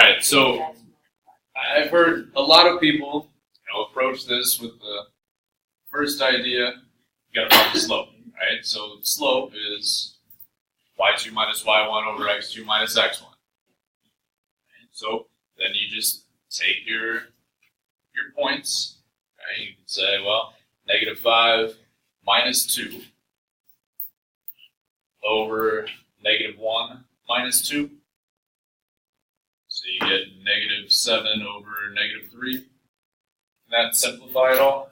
right, so I've heard a lot of people, approach this with the first idea. You got to find the slope, right? So the slope is y2 minus y1 over x2 minus x1. Right? So then you just take your points. Right? You can say, well, -5 minus 2 over -1 minus 2. So you get -7 over -3. Can that simplify it all?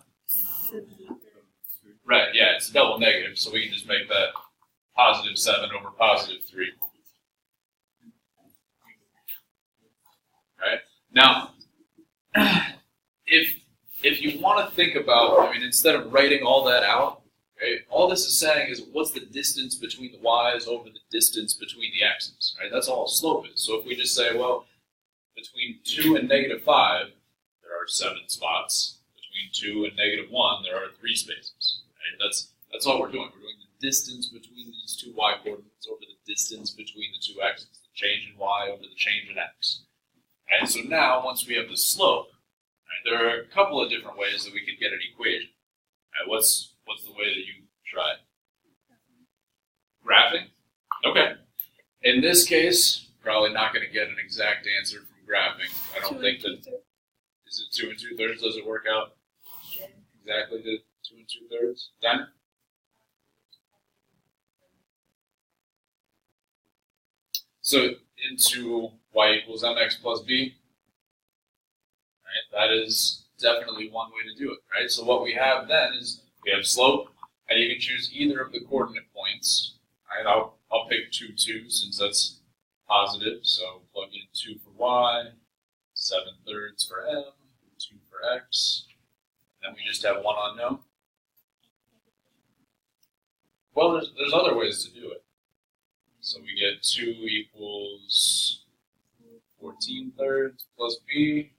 Right, yeah, it's a double negative, so we can just make that +7 over +3. Right? Now, if you want to think about, instead of writing all that out, okay, all this is saying is what's the distance between the y's over the distance between the x's, right? That's all slope is. So if we just say, well, between 2 and -5, there are 7 spots. Between 2 and -1, there are 3 spaces. Right? That's all we're doing. We're doing the distance between these two y coordinates over the distance between the two x's, the change in y over the change in x. And so now, once we have the slope, right, there are a couple of different ways that we could get an equation. Right, what's the way that you try? Graphing? Okay. In this case, probably not going to get an exact answer from graphing. I don't think that. Is it 2 2/3? Does it work out exactly to 2 2/3? Done? So into y equals mx plus b. Right? That is definitely one way to do it. Right? So what we have then is we have slope, and you can choose either of the coordinate points. Right? I'll pick 2, 2 since that's positive. So plug in 2 for y, 7/3 for m, 2 for x. And then we just have one unknown. Well, there's other ways to do it. So we get 2 equals 14/3 plus b.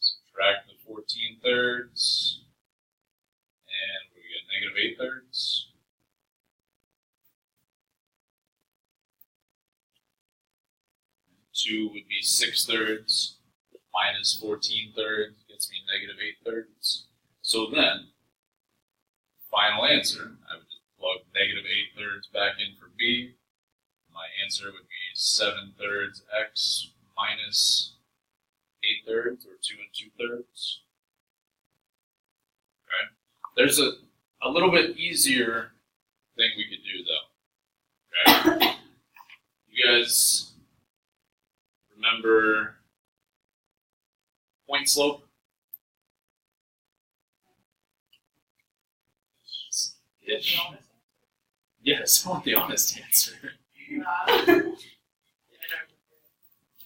Subtract the 14/3. And we get -8/3. 2 would be 6/3 minus 14/3 gets me -8/3. So then, final answer, I would just plug -8/3 back in for b. My answer would be 7/3 x minus 8/3, or 2 2/3. Okay. There's a little bit easier thing we could do though. Okay. You guys remember point slope? Yes, I want the honest answer.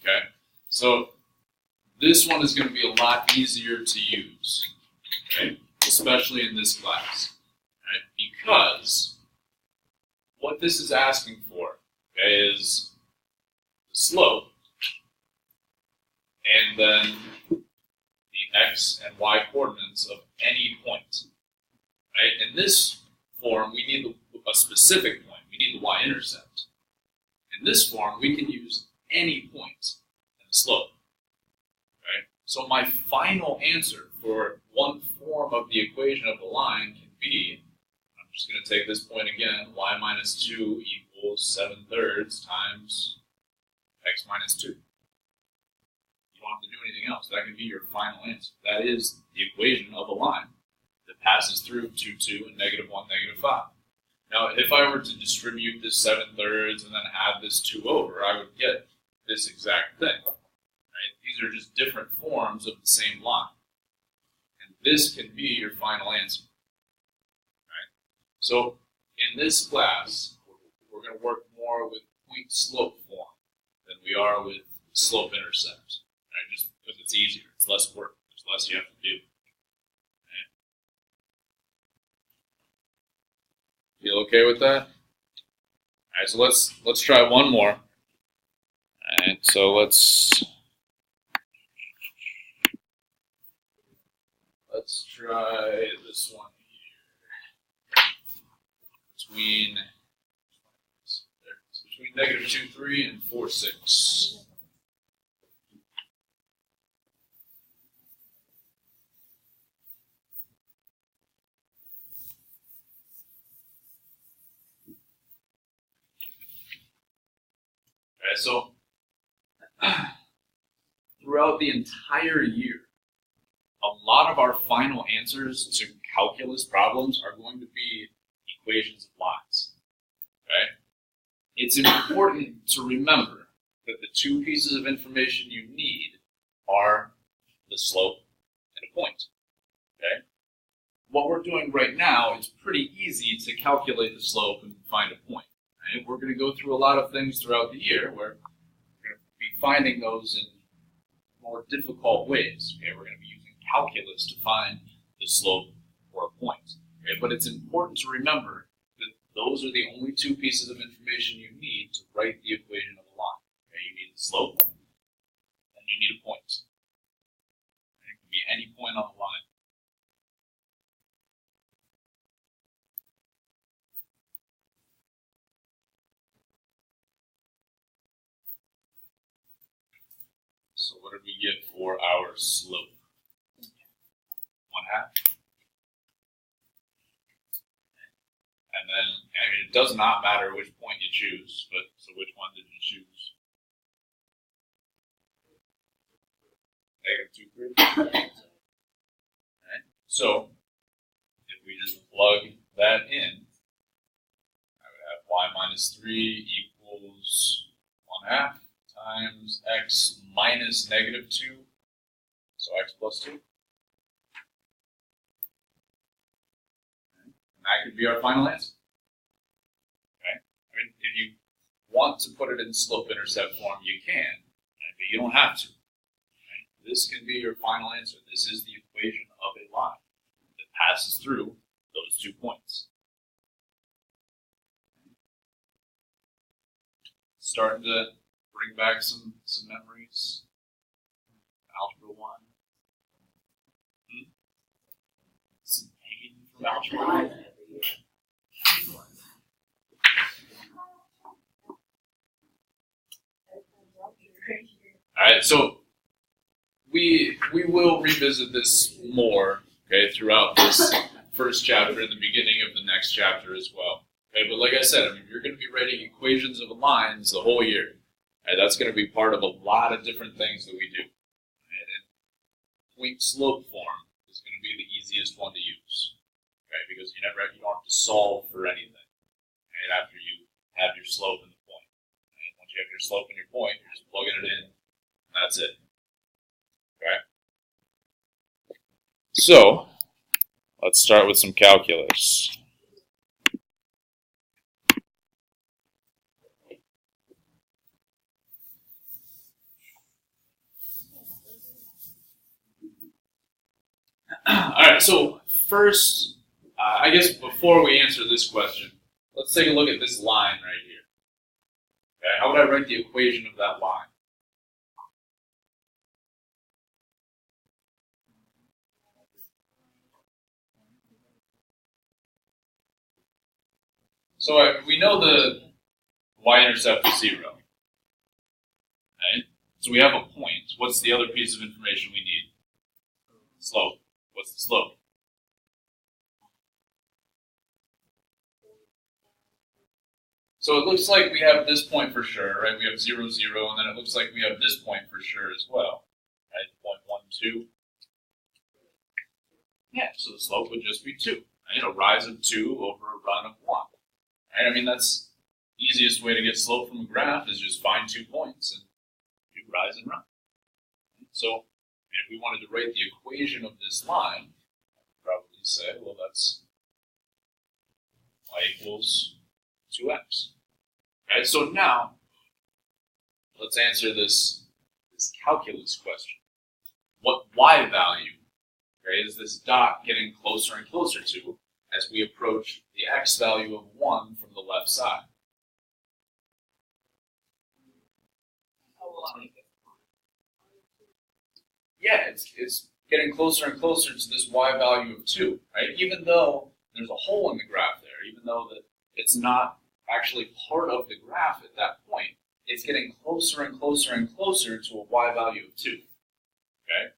Okay, so this one is going to be a lot easier to use, okay? Especially in this class, right? Because what this is asking for, okay, is the slope and then the x and y coordinates of any point. Right? In this form, we need a specific point. We need the y-intercept. In this form, we can use any point in the slope. Right? So my final answer for one form of the equation of the line can be, I'm just going to take this point again, y minus 2 equals 7/3 times x minus 2. You don't have to do anything else. That can be your final answer. That is the equation of a line that passes through 2, 2, and -1, -5. Now, if I were to distribute this 7/3 and then add this 2 over, I would get this exact thing. Right? These are just different forms of the same line. And this can be your final answer. Right? So, in this class, we're going to work more with point slope form than we are with slope intercept. Right? Just because it's easier. It's less work. There's less you have to do. Feel okay with that? All right, so let's try one more. All right, so let's try this one here. Between -2, 3 and 4, 6. Okay, so throughout the entire year, a lot of our final answers to calculus problems are going to be equations of lines. Okay? It's important to remember that the two pieces of information you need are the slope and a point. Okay? What we're doing right now is pretty easy to calculate the slope and find a point. Right? We're going to go through a lot of things throughout the year where we're going to be finding those in more difficult ways. Okay? We're going to be using calculus to find the slope or a point. Okay? But it's important to remember that those are the only two pieces of information you need to write the equation of a line. Okay? You need the slope and you need a point. It can be any point on the line. So what did we get for our slope? 1/2. And then, I mean, it does not matter which point you choose, but so which one did you choose? -2/3. Right. So if we just plug that in, I would have y minus 3 equals 1/2 times x minus -2, so x plus 2. And that could be our final answer. Okay? I mean, if you want to put it in slope-intercept form, you can, right? But you don't have to. Right? This can be your final answer. This is the equation of a line that passes through those 2 points. Starting to bring back some memories. Algebra 1. Some pain from Algebra 1. Alright, so we will revisit this more, okay, throughout this first chapter and the beginning of the next chapter as well. Okay, but like I said, I mean, you're going to be writing equations of lines the whole year. Right, that's going to be part of a lot of different things that we do. Right, and point slope form is going to be the easiest one to use. Okay, because you don't have to solve for anything. Right, after you have your slope and the point. Right, once you have your slope and your point, you're just plugging it in, and that's it. Okay. So let's start with some calculus. All right, so first, I guess before we answer this question, let's take a look at this line right here. Okay, how would I write the equation of that line? So we know the y-intercept is 0. Right? So we have a point. What's the other piece of information we need? Slope. What's the slope? So it looks like we have this point for sure, right? We have 0, 0, and then it looks like we have this point for sure as well, right? Point 1, 2. Yeah, so the slope would just be 2. Right? A rise of 2 over a run of 1. Right? I mean, that's the easiest way to get slope from a graph is just find 2 points and do rise and run. So if we wanted to write the equation of this line, I'd probably say, well, that's y equals 2x. Right? So now, let's answer this calculus question. What y value, right, is this dot getting closer and closer to as we approach the x value of 1 from the left side? Yeah, it's getting closer and closer to this y value of 2, right? Even though there's a hole in the graph there, even though that it's not actually part of the graph at that point, it's getting closer and closer and closer to a y value of 2, okay?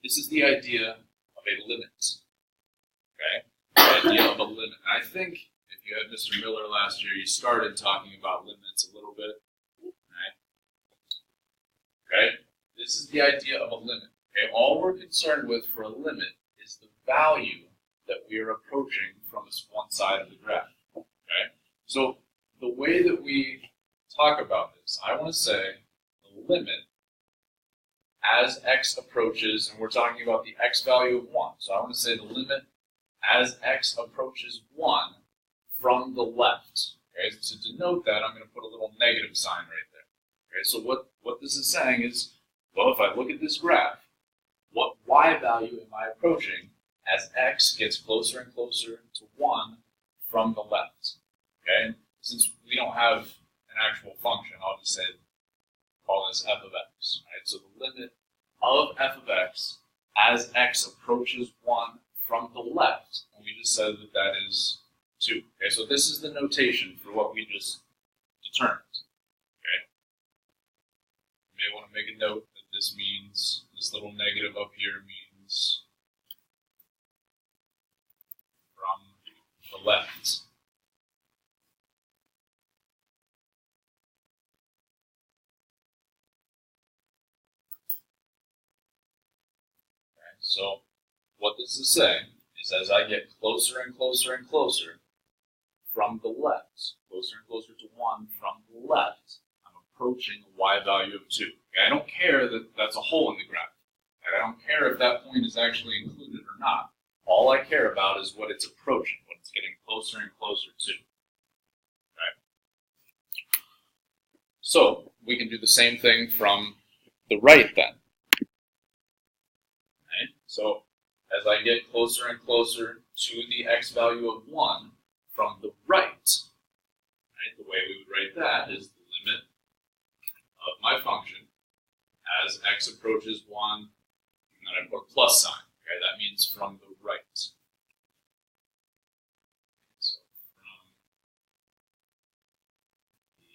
This is the idea of a limit, okay? The idea of a limit. And I think if you had Mr. Miller last year, you started talking about limits a little bit, Okay? This is the idea of a limit. Okay? All we're concerned with for a limit is the value that we are approaching from this one side of the graph. Okay? So the way that we talk about this, I want to say the limit as x approaches, and we're talking about the x value of 1. So I want to say the limit as x approaches 1 from the left. Okay? So to denote that, I'm going to put a little negative sign right there. Okay? So what this is saying is, well, if I look at this graph, what y value am I approaching as x gets closer and closer to 1 from the left? Okay? Since we don't have an actual function, I'll just say, call this f of x. Right? So the limit of f of x as x approaches 1 from the left, and we just said that that is 2. Okay, so this is the notation for what we just determined. Okay, you may want to make a note that this means, this little negative up here means from the left. So what this is saying is as I get closer and closer and closer from the left, closer and closer to 1 from the left, I'm approaching a y value of 2. Okay, I don't care that that's a hole in the graph. Okay, I don't care if that point is actually included or not. All I care about is what it's approaching, what it's getting closer and closer to. Okay? So we can do the same thing from the right then. So as I get closer and closer to the x value of 1 from the right, the way we would write that is the limit of my function as x approaches 1, and then I put a plus sign. Okay, that means from the right. So from the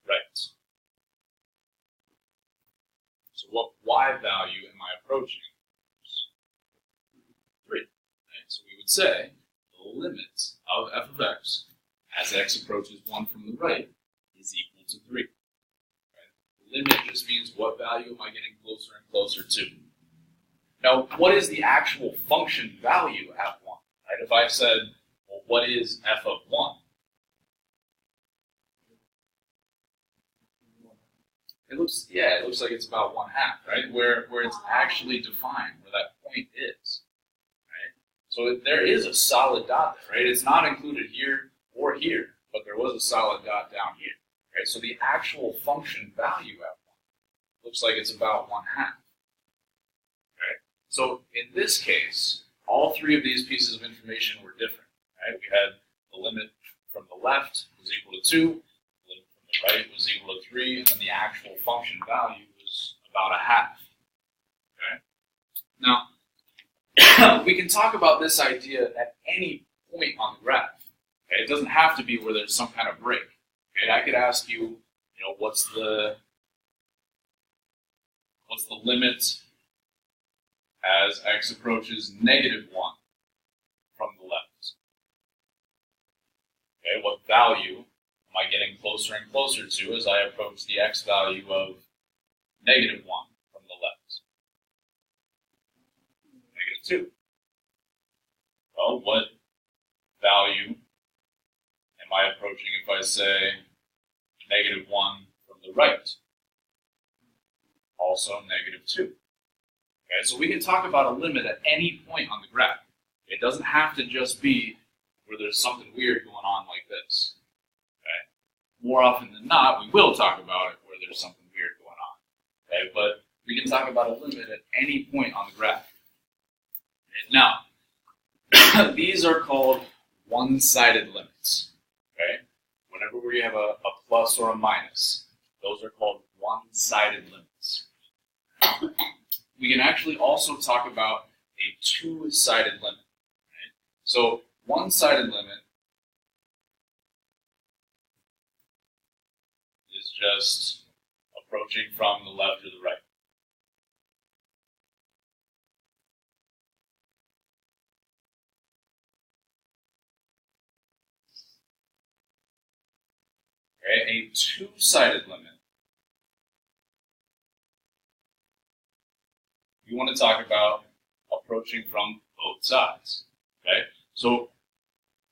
right. So what y value am I approaching? 3. Right? So we would say the limit of f of x as x approaches 1 from the right is equal to 3. Right? The limit just means what value am I getting closer and closer to. Now, what is the actual function value at 1? Right? If I said, well, what is f of 1? It looks like it's about 1/2, right? Where it's actually defined, where that point is, right? So there is a solid dot there, right? It's not included here or here, but there was a solid dot down here, right? So the actual function value at 1 looks like it's about 1/2, right? So in this case, all 3 of these pieces of information were different, right? We had the limit from the left was equal to 2. Right, was equal to 3, and then the actual function value was about 1/2. Okay? Now, we can talk about this idea at any point on the graph. Okay? It doesn't have to be where there's some kind of break. Okay? I could ask you, what's the limit as x approaches -1 from the left? Okay, what value am I getting closer and closer to as I approach the x value of -1 from the left? -2. Well, what value am I approaching if I say -1 from the right? Also -2. Okay, so we can talk about a limit at any point on the graph. It doesn't have to just be where there's something weird going on like this. More often than not, we will talk about it where there's something weird going on. Okay? But we can talk about a limit at any point on the graph. Now, these are called one-sided limits. Okay? Whenever we have a plus or a minus, those are called one-sided limits. We can actually also talk about a two-sided limit. Right? So, one-sided limit just approaching from the left to the right. Okay, a two-sided limit we want to talk about approaching from both sides. Okay? So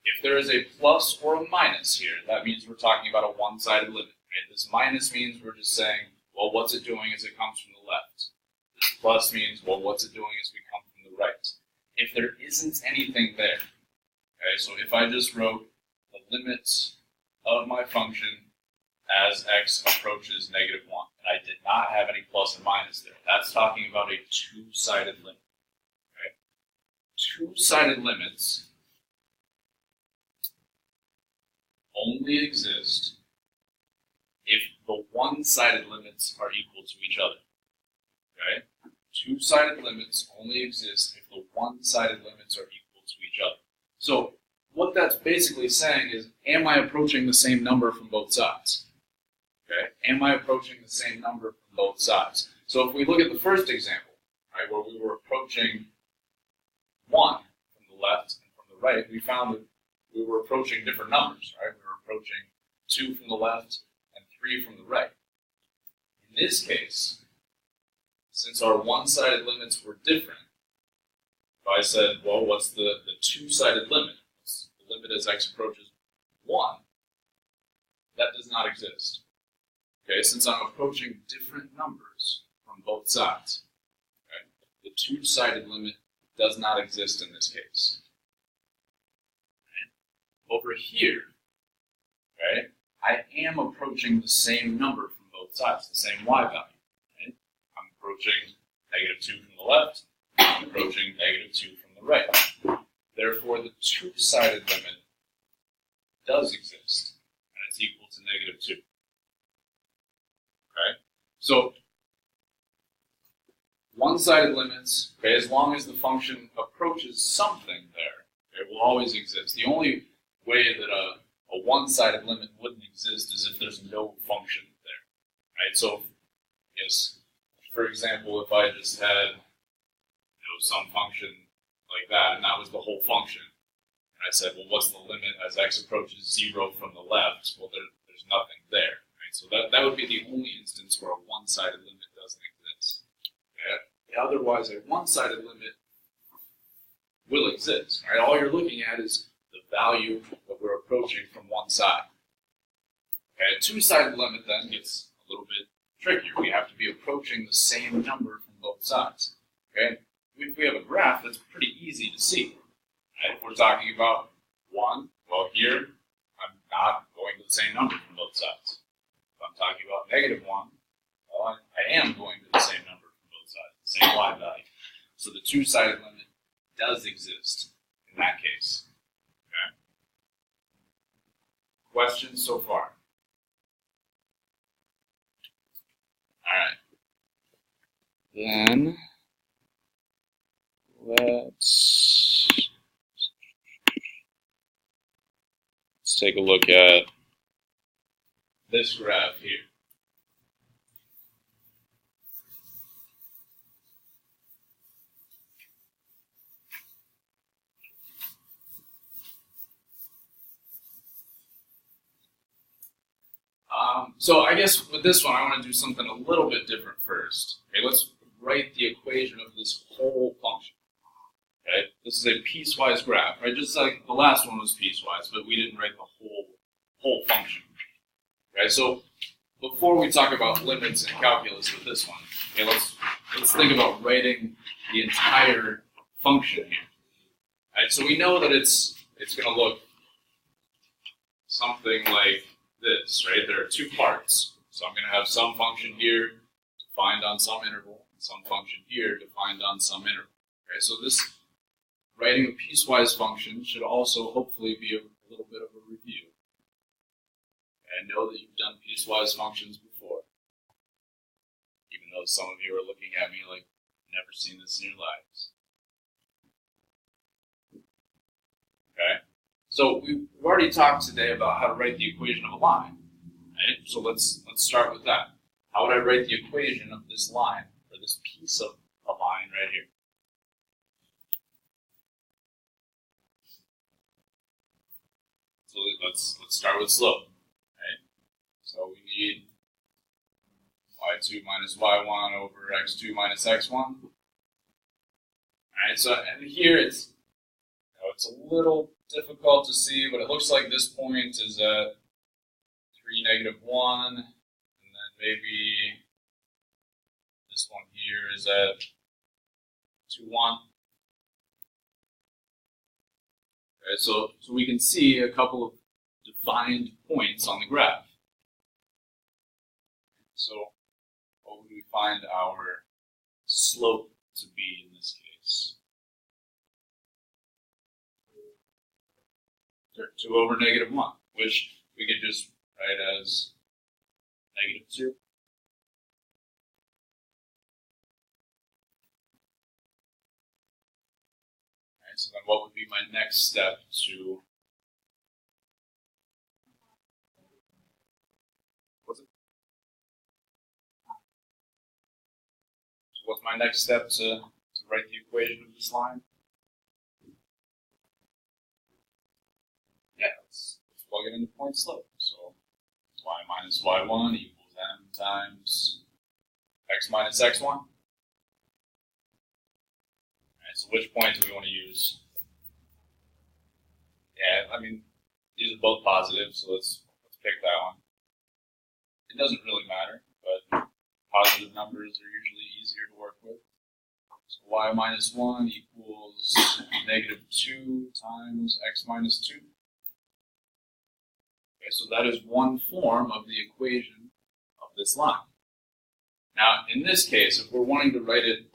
if there is a plus or a minus here, that means we're talking about a one-sided limit. Right? This minus means we're just saying, well, what's it doing as it comes from the left? This plus means, well, what's it doing as we come from the right? If there isn't anything there, okay, so if I just wrote the limits of my function as x approaches -1, and I did not have any plus or minus there, that's talking about a two-sided limit. Okay? Two-sided limits only exist if the one-sided limits are equal to each other. Okay? Two-sided limits only exist if the one-sided limits are equal to each other. So what that's basically saying is, am I approaching the same number from both sides? Okay? Am I approaching the same number from both sides? So if we look at the first example, right, where we were approaching 1 from the left and from the right, we found that we were approaching different numbers, right? We were approaching 2 from the left and 3 from the right. In this case, since our one-sided limits were different, if I said, well, what's the two-sided limit? What's the limit as x approaches 1? That does not exist. Okay, since I'm approaching different numbers from both sides, okay, the two-sided limit does not exist in this case. Over here, right, I am approaching the same number from both sides, the same y value. Right? I'm approaching -2 from the left, I'm approaching -2 from the right. Therefore, the two-sided limit does exist, and it's equal to -2. Okay? So, one-sided limits, okay, as long as the function approaches something there, it will always exist. The only way that a one-sided limit wouldn't exist is if there's no function there, right? So, yes, for example, if I just had some function like that, and that was the whole function, and I said, well, what's the limit as x approaches 0 from the left? Well, there's nothing there, right? So that would be the only instance where a one-sided limit doesn't exist. Okay? Otherwise, a one-sided limit will exist, right? All you're looking at is the value that we're approaching from one side. Okay, a two-sided limit then gets a little bit trickier. We have to be approaching the same number from both sides. Okay, if we have a graph, that's pretty easy to see. Right? If we're talking about 1, well, here I'm not going to the same number from both sides. If I'm talking about -1, well, I am going to the same number from both sides, the same y value. So the two-sided limit does exist in that case. Okay. Questions so far? All right. Then let's take a look at this graph here. So I guess with this one, I want to do something a little bit different first. Okay, let's write the equation of this whole function. Okay, this is a piecewise graph, right? Just like the last one was piecewise, but we didn't write the whole function. Okay, so before we talk about limits and calculus with this one, okay, let's think about writing the entire function here. Right, so we know that it's going to look something like this, right? There are two parts. So I'm going to have some function here defined on some interval, and some function here defined on some interval. Okay, so this writing a piecewise function should also hopefully be a little bit of a review. And know that you've done piecewise functions before, even though some of you are looking at me like you've never seen this in your lives. Okay? So we've already talked today about how to write the equation of a line. Right? So let's start with that. How would I write the equation of this line, or this piece of a line right here? So let's start with slope. Right? So we need y2 minus y1 over x2 minus x1. Alright, so and here it's it's a little difficult to see, but it looks like this point is at 3, -1, and then maybe this one here is at 2, 1. Okay, so we can see a couple of defined points on the graph. So what would we find our slope to be in this case? 2 over -1, which we could just write as -2. Alright, so then what would be my next step to what's my next step to write the equation of this line? Yeah, let's plug it into point slope. So y minus y1 equals m times x minus x1. All right, so which point do we want to use? Yeah, I mean, these are both positive, so let's pick that one. It doesn't really matter, but positive numbers are usually easier to work with. So y minus 1 equals -2 times x minus 2. Okay, so that is one form of the equation of this line. Now, in this case, if we're wanting to write it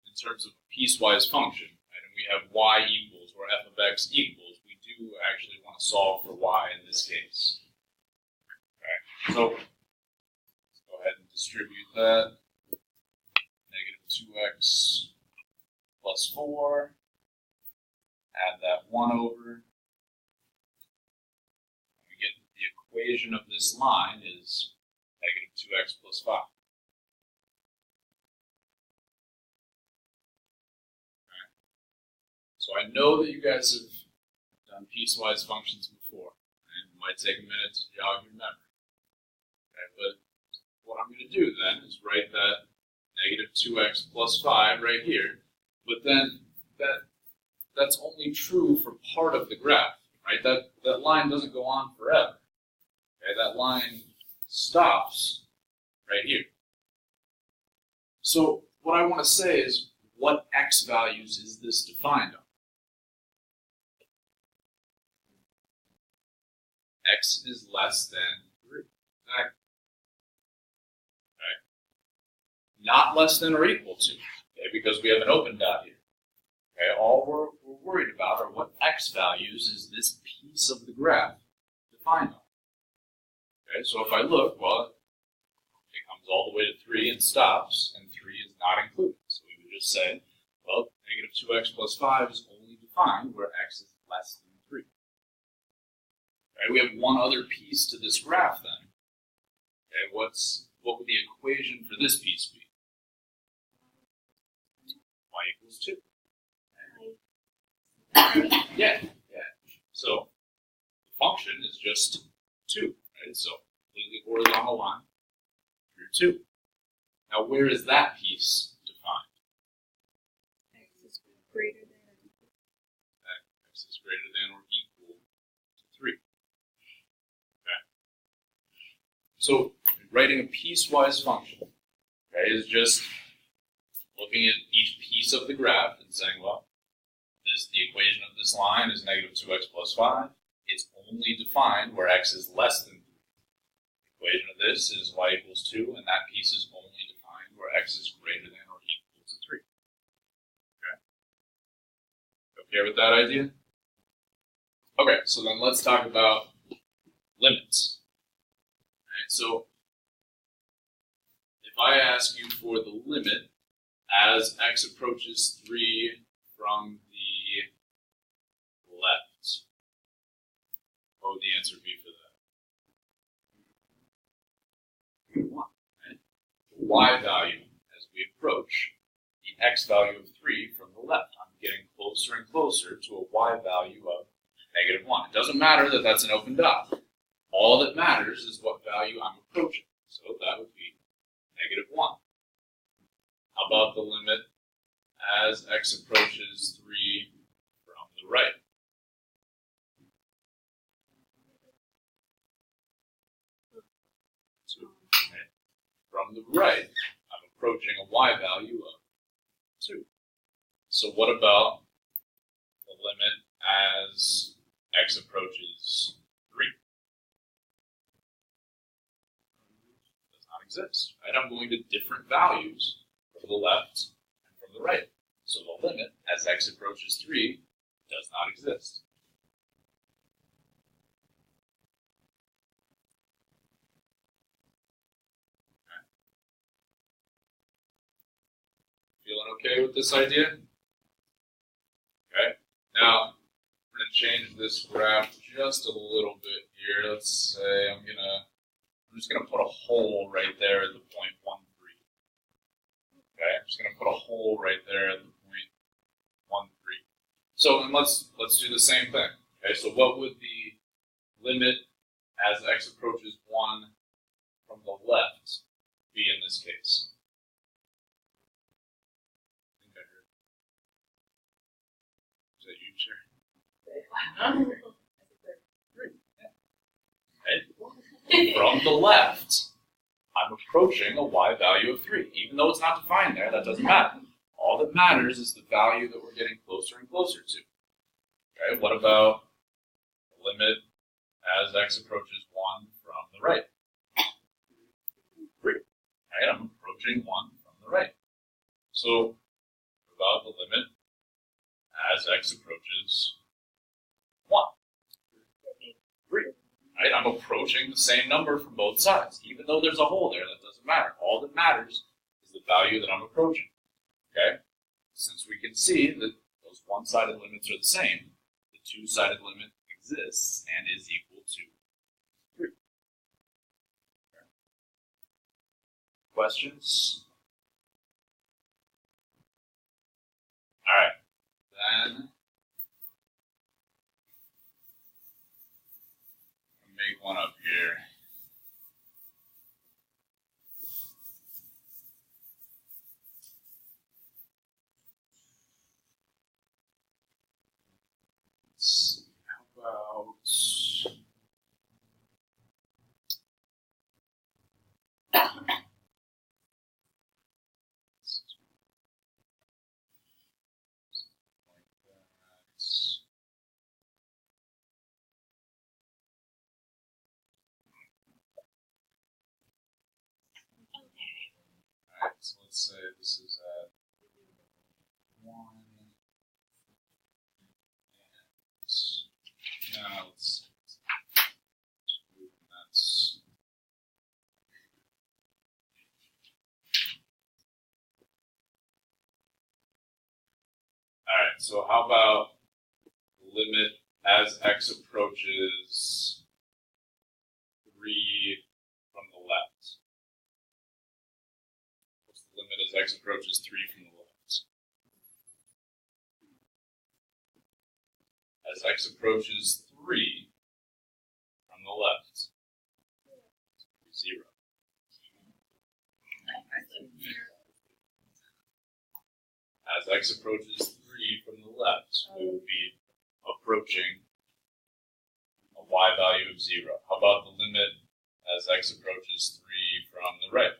in terms of a piecewise function, right, and we have y equals or f of x equals, we do actually want to solve for y in this case. Okay, so let's go ahead and distribute that. -2x plus 4. Add that 1 over. We get the equation of this line is -2x plus 5. Okay. So I know that you guys have done piecewise functions before, and it might take a minute to jog your memory. Okay, but what I'm going to do then is write that -2x plus 5 right here, but then that's only true for part of the graph, right? That line doesn't go on forever. Okay, that line stops right here. So what I want to say is, what x values is this defined on? X is less than 3. Exactly. Not less than or equal to, okay, because we have an open dot here. Okay, all we're worried about are what x values is this piece of the graph defined on. Okay, so if I look, well, it comes all the way to 3 and stops, and 3 is not included. So we would just say, well, -2x plus 5 is only defined where x is less than 3. Okay, we have one other piece to this graph then. Okay, what would the equation for this piece be? Y equals 2. Yeah. So the function is just 2, right? So completely horizontal line through 2. Now where is that piece defined? X is greater than or equal. X is greater than or equal to 3. Okay. So writing a piecewise function, okay, is just looking at each piece of the graph and saying, well, the equation of this line is -2x plus 5. It's only defined where x is less than 3. The equation of this is y equals 2, and that piece is only defined where x is greater than or equal to 3. Okay with that idea? Okay, so then let's talk about limits. All right, so if I ask you for the limit as x approaches 3 from the left, what would the answer be for that? 1. Right? The y value as we approach the x value of 3 from the left. I'm getting closer and closer to a y value of -1. It doesn't matter that that's an open dot. All that matters is what value I'm approaching. So that would be -1. How about the limit as x approaches 3 from the right. Okay. From the right, I'm approaching a y value of 2. So what about the limit as x approaches 3? Does not exist. Right? I'm going to different values from the left and from the right. So the limit as x approaches 3 does not exist. Okay. Feeling okay with this idea? Okay. Now, I'm going to change this graph just a little bit here. Let's say I'm just going to put a hole right there at the point 1, 3. Okay, I'm just going to put a hole right there at the point 1, 3. So and let's do the same thing. Okay, so what would the limit as x approaches 1 from the left be in this case? I think I heard. Is that you, Chair? Right. From the left, I'm approaching a y value of 3. Even though it's not defined there, that doesn't matter. All that matters is the value that we're getting closer and closer to. Okay, what about the limit as x approaches 1 from the right? 3. Right, I'm approaching 1 from the right. So, what about the limit as x approaches 1? 3. Right, I'm approaching the same number from both sides. Even though there's a hole there, that doesn't matter. All that matters is the value that I'm approaching. Okay? Since we can see that those one-sided limits are the same, the two-sided limit exists and is equal to 3. Okay. Questions? All right. Then make one up here. Let's see, how about so let's say this is at 1. And now let's see. 2, and that's all right. So how about limit as x approaches 3 from the left? What's the limit as x approaches 3 from the left? As x approaches 3 from the left, 0. As x approaches 3 from the left, we will be approaching a y value of 0. How about the limit as x approaches 3 from the right?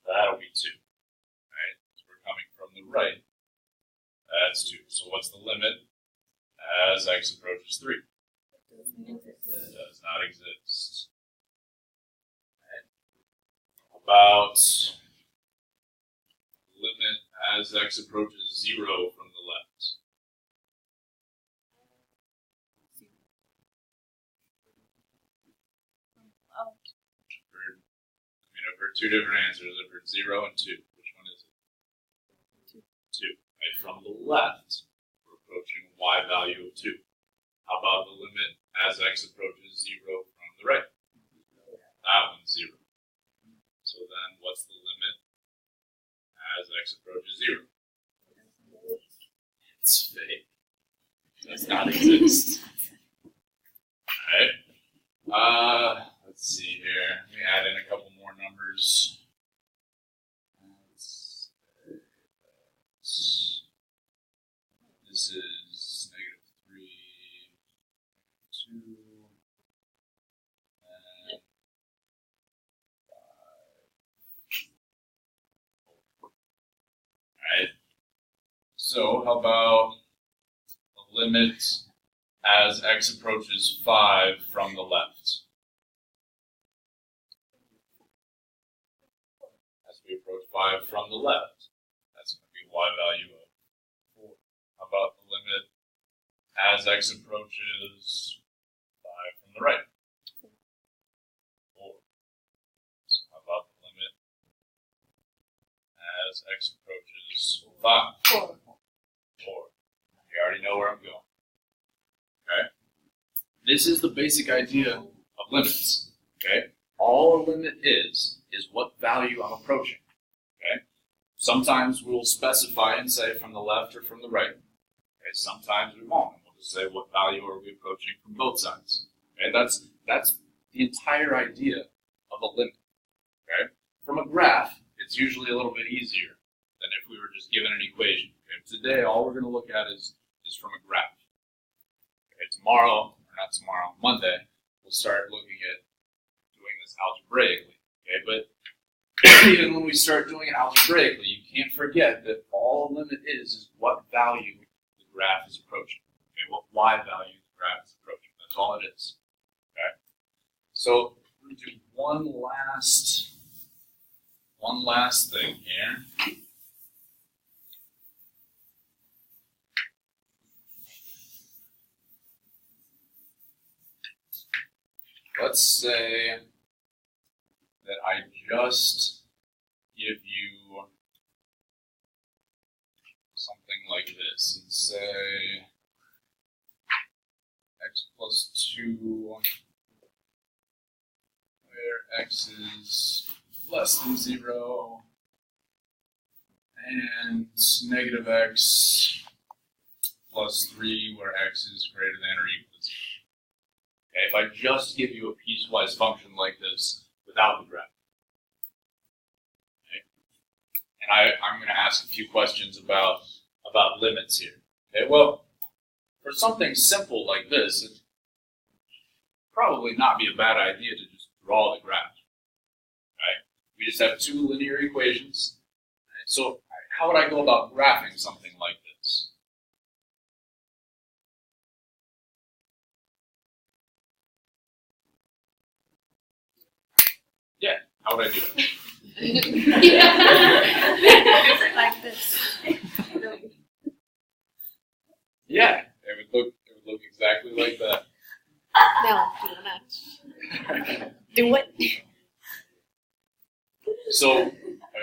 That'll be 2. Right? So we're coming from the right. That's 2. So what's the limit as x approaches 3? It does not exist. Right? How about limit as x approaches 0 from the left? I've heard 2 different answers. I've heard 0 and 2. Which one is it? 2. Right, from the left, we're approaching a y value of 2. How about the limit as x approaches 0 from the right? That one's 0. So then what's the limit as x approaches 0? It's fake. Does not exist. Alright. Let's see here. Let me add in a couple more numbers. and 5. Alright. So how about the limit as x approaches 5 from the left? As we approach 5 from the left, that's going to be y value of 4. How about the limit as x approaches 5 from the right? 4. So how about the limit as x approaches 5? 4. 4. You already know where I'm going. Okay? This is the basic idea of limits. Okay? All a limit is what value I'm approaching. Okay? Sometimes we'll specify and say from the left or from the right. Okay? Sometimes we won't. We'll just say what value are we approaching from both sides. Okay? That's the entire idea of a limit. Okay? From a graph, it's usually a little bit easier than if we were just given an equation. Okay? Today, all we're going to look at is from a graph. Okay? Tomorrow, or not tomorrow, Monday, we'll start looking at doing this algebraically. Okay? But even when we start doing it algebraically, you can't forget that all a limit is what value the graph is approaching. Okay? What y value the graph is approaching. That's all it is. Okay? So we're going to do one last thing here. Let's say that I just give you something like this and say x plus 2 where x is less than 0 and negative x plus 3 where x is greater than or equal to 0. Okay, if I just give you a piecewise function like this without the graph. Okay? And I'm going to ask a few questions about limits here. Okay, well, for something simple like this, it'd probably not be a bad idea to just draw the graph. Right? We just have two linear equations. Right? So how would I go about graphing something like this? Yeah, how would I do it? Like this. Yeah, it would look exactly like that. No, do not. Do it. So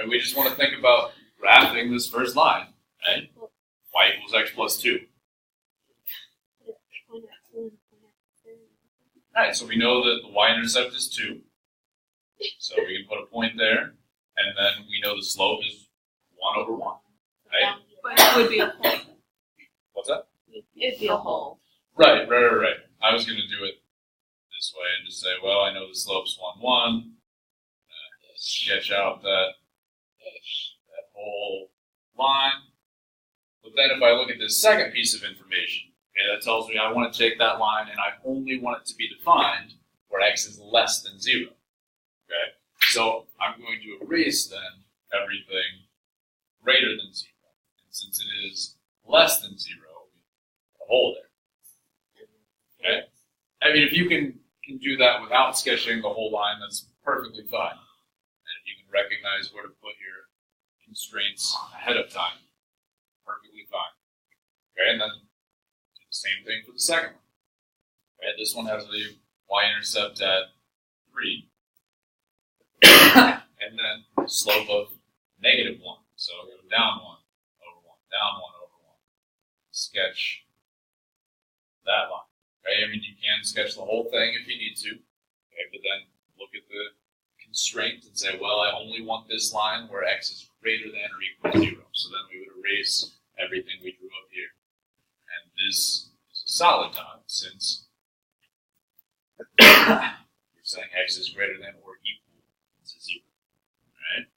we just want to think about graphing this first line, right? Y equals x plus 2. Alright, so we know that the y-intercept is 2. So we can put a point there, and then we know the slope is 1 over 1. Right? But it would be a hole. What's that? It'd be a hole. Right. I was going to do it this way and just say, well, I know the slope's 1, 1. Sketch out that whole line. But then if I look at this second piece of information, okay, that tells me I want to take that line and I only want it to be defined where x is less than 0. Okay? So I'm going to erase then everything greater than 0. And since it is less than 0, we put a hole there. Okay? I mean, if you can do that without sketching the whole line, that's perfectly fine. And if you can recognize where to put your constraints ahead of time, perfectly fine. Okay, and then do the same thing for the second one. Okay, this one has the y-intercept at 3. And then slope of -1. So go down 1 over 1, down 1 over 1. Sketch that line. Okay, I mean, you can sketch the whole thing if you need to. Okay, but then look at the constraint and say, well, I only want this line where x is greater than or equal to 0. So then we would erase everything we drew up here. And this is a solid dot since you're saying x is greater than or equal to 0. Right?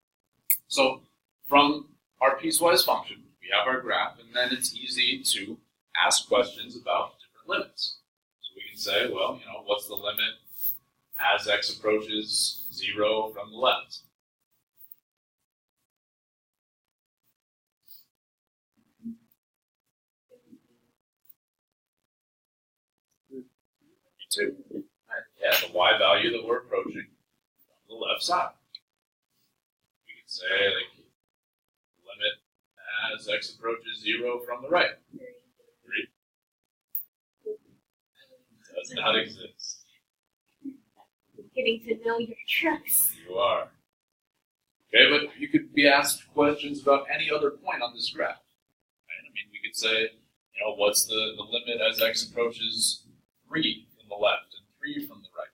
So from our piecewise function, we have our graph, and then it's easy to ask questions about different limits. So we can say, well, what's the limit as x approaches 0 from the left? Two. Yeah, the y value that we're approaching from the left side. We can say limit as x approaches 0 from the right. 3 does not exist. Getting to know your trucks. You are. Okay, but you could be asked questions about any other point on this graph. Right? I mean, we could say, what's the limit as x approaches 3 from the left and 3 from the right?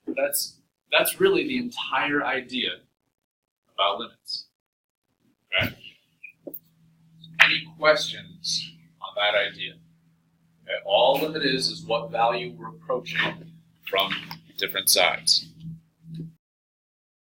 Okay? That's really the entire idea about limits. Okay? Any questions on that idea? Okay? All limit is what value we're approaching from different sides.